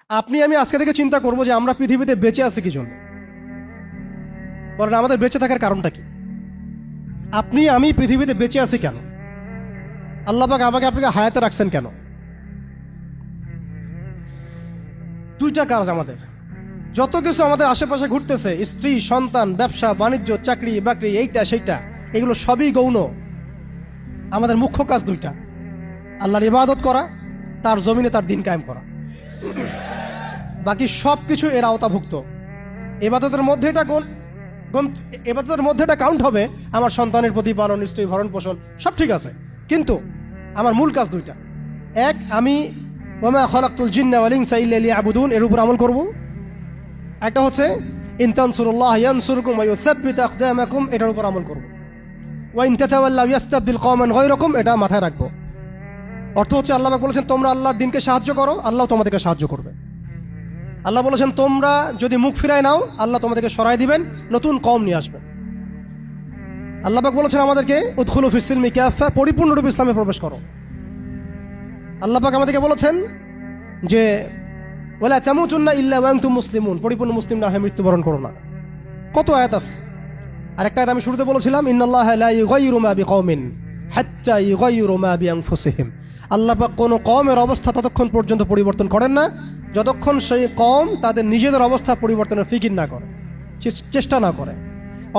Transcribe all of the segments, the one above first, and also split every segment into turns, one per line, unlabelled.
আপনি আমি আজকে থেকে চিন্তা করব যে আমরা পৃথিবীতে বেঁচে আছি কি জন্য। বলেন আমাদের বেঁচে থাকার কারণটা কি? আপনি আমি পৃথিবীতে বেঁচে আছি কেন? আল্লাহ পাক আমাকে আপনাকে হায়াতে রাখছেন কেন? দুইটা কাজ আমাদের। যত কিছু আমাদের আশেপাশে ঘুরতেছে, স্ত্রী, সন্তান, ব্যবসা বাণিজ্য, চাকরি বাকরি, এইটা সেইটা, এগুলো সবই গৌণ। আমাদের মুখ্য কাজ দুইটা: আল্লাহর ইবাদত করা, তার জমিনে তার দিন কায়েম করা। বাকি সব কিছু এর আওতাভুক্ত। ইবাদতের মধ্যে এটা কাউন্ট হবে। আমার সন্তানের প্রতিপালন, স্ত্রী ভরণ পোষণ সব ঠিক আছে, কিন্তু আমার মূল কাজ দুইটা। এক, আমি ওয়ামা খালাকতুল জিন্না ওয়াল ইনসা ইল্লা লিয়াবুদুন, এর উপর আমল করব। একটা হচ্ছে ইন তানসুরুল্লাহ ইয়ানসুরকুম ওয়া ইউসাব্বিত আকদামাকুম, এটার উপর আমল করব। ওয়া ইন তাতাওয়াল্লাউ ইয়াস্তাবদিল কওমান গায়রাকুম, এটা মাথায় রাখবো। অর্থ হচ্ছে আল্লাহ পাক বলেছেন তোমরা আল্লাহর দিনকে সাহায্য করো, আল্লাহ তোমাদেরকে সাহায্য করবে। আল্লাহ বলেছেন তোমরা যদি মুখ ফিরায় নাও, আল্লাহ তোমাদেরকে সরাই দিবেন, নতুন কওম নিয়ে আসবেন। আল্লাহ পাক বলেছেন আমাদেরকে উদখুলু ফিস সিলমি কাফা, পরিপূর্ণরূপে ইসলামে প্রবেশ করো। আল্লাহ পাক আমাদেরকে বলেছেন যে ওয়ালা তামুতুন্না ইল্লা ওয়া আনতুম মুসলিমুন, পরিপূর্ণ মুসলিম না হয়ে মৃত্যুবরণ করো না। কত আয়াত আছে। আরেকটা আয়াত আমি শুরুতে বলেছিলাম, ইন্নাল্লাহা লা ইউগাইয়িরু মা বিকওমিন হাত্তা ইউগাইয়িরু মা বিআনফুসিহিম। আল্লাহ পাক কোনো কওমের অবস্থা ততক্ষণ পর্যন্ত পরিবর্তন করেন না যতক্ষণ সেই কওম তাদের নিজেদের অবস্থা পরিবর্তনের ফিকির না করে, চেষ্টা না করে।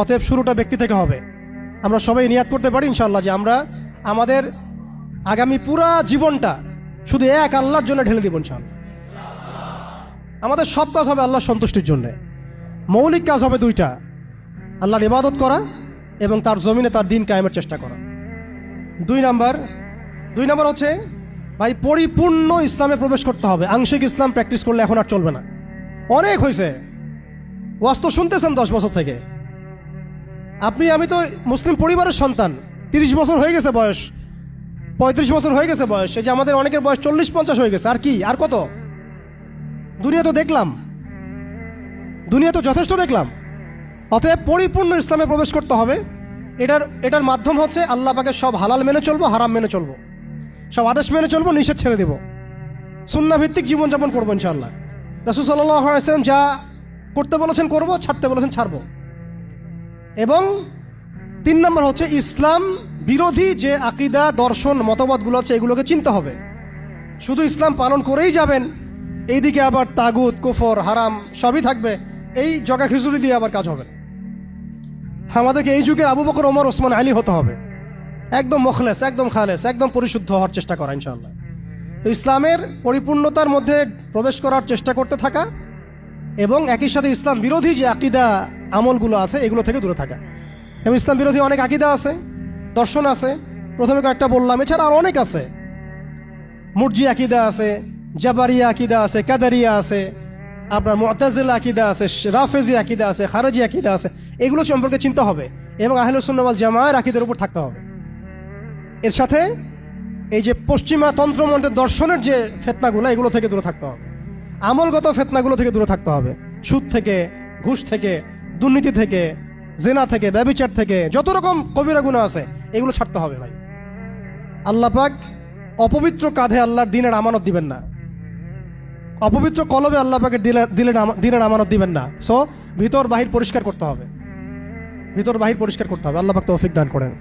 অতএব শুরুটা ব্যক্তি থেকে হবে। আমরা সবাই নিয়াত করতে পারি ইনশাআল্লাহ যে আমরা আমাদের আগামী পুরা জীবনটা শুধু এক আল্লাহর জন্য ঢেলে দিব ইনশাআল্লাহ। আমাদের সব কাজ হবে আল্লাহর সন্তুষ্টির জন্য। মৌলিক কাজ হবে দুইটা: আল্লাহর ইবাদত করা এবং তার জমিনে তার দিন কায়েমের চেষ্টা করা। দুই নাম্বার হচ্ছে ভাই পরিপূর্ণ ইসলামে প্রবেশ করতে হবে। আংশিক ইসলাম প্র্যাকটিস করলে এখন আর চলবে না। অনেক হয়েছে, ওয়াজ তো শুনতেছেন 10 বছর থেকে। আমি তো মুসলিম পরিবারের সন্তান। 30 বছর হয়ে গেছে বয়স, 35 বছর হয়ে গেছে বয়স। এই যে আমাদের অনেকের বয়স 40-50 হয়ে গেছে। আর কি, আর কত? দুনিয়া তো দেখলাম, দুনিয়া তো যথেষ্ট দেখলাম। অতএব পরিপূর্ণ ইসলামে প্রবেশ করতে হবে। এটার মাধ্যম হচ্ছে আল্লাহ পাকের সব হালাল মেনে চলবো, হারাম মেনে চলবো, সব আদেশ মেনে চলবো, নিষেধ ছেড়ে দেবো, সুন্নাহ ভিত্তিক জীবনযাপন করবো ইনশাআল্লাহ। রাসূল সাল্লাল্লাহু আলাইহি ওয়াসাল্লাম যা করতে বলেছেন করবো, ছাড়তে বলেছেন ছাড়বো। এবং 3 নম্বর হচ্ছে ইসলাম বিরোধী যে আকীদা, দর্শন, মতবাদগুলো আছে এগুলোকে চিনতে হবে। শুধু ইসলাম পালন করেই যাবেন, এইদিকে আবার তাগুত, কুফর, হারাম সবই থাকবে, এই জগা খিচুড়ি দিয়ে আবার কাজ হবে। আমাদেরকে এই যুগের আবু বকর, ওমর, ওসমান, আলী হতে হবে। একদম মুখলেস, একদম খালেস, একদম পরিশুদ্ধ হওয়ার চেষ্টা করা ইনশাআল্লাহ। তো ইসলামের পরিপূর্ণতার মধ্যে প্রবেশ করার চেষ্টা করতে থাকা এবং একই সাথে ইসলাম বিরোধী যে আকীদা আমলগুলো আছে এগুলো থেকে দূরে থাকা। এবং ইসলাম বিরোধী অনেক আকীদা আছে, দর্শন আছে। প্রথমে কয়েকটা বললাম, এছাড়া আর অনেক আছে। মুরজি আকীদা আছে, জাবারিয়া আকীদা আছে, কাদারিয়া আছে, আপনার মুতাজিলা আকীদা আছে, রাফেজি আকীদা আছে, খারেজি আকীদা আছে। এগুলো সম্পর্কে চিন্তা হবে এবং আহলুস সুন্নাহ ওয়াল জামাআর আকীদার উপর থাকতে হবে। এর সাথে এই যে পশ্চিমা তন্ত্রমন্ত্রের দর্শনের যে ফিতনাগুলো, এগুলো থেকে দূরে থাকতে হবে। আমলগত ফিতনাগুলো থেকে দূরে থাকতে হবে। সুদ থেকে, ঘুষ থেকে, দুর্নীতি থেকে, জিনা থেকে, ব্যভিচার থেকে, যত রকম কবিরা গুনাহ আছে এগুলো ছাড়তে হবে ভাই। আল্লাহ পাক অপবিত্র কাঁধে আল্লাহর দ্বীনের আমানত দিবেন না, অপবিত্র কলবে আল্লাহ পাকের দ্বীনের আমানত দিবেন না। সো ভিতর বাহির পরিষ্কার করতে হবে, ভিতর বাহির পরিষ্কার করতে হবে। আল্লাহ পাক তৌফিক দান করেন।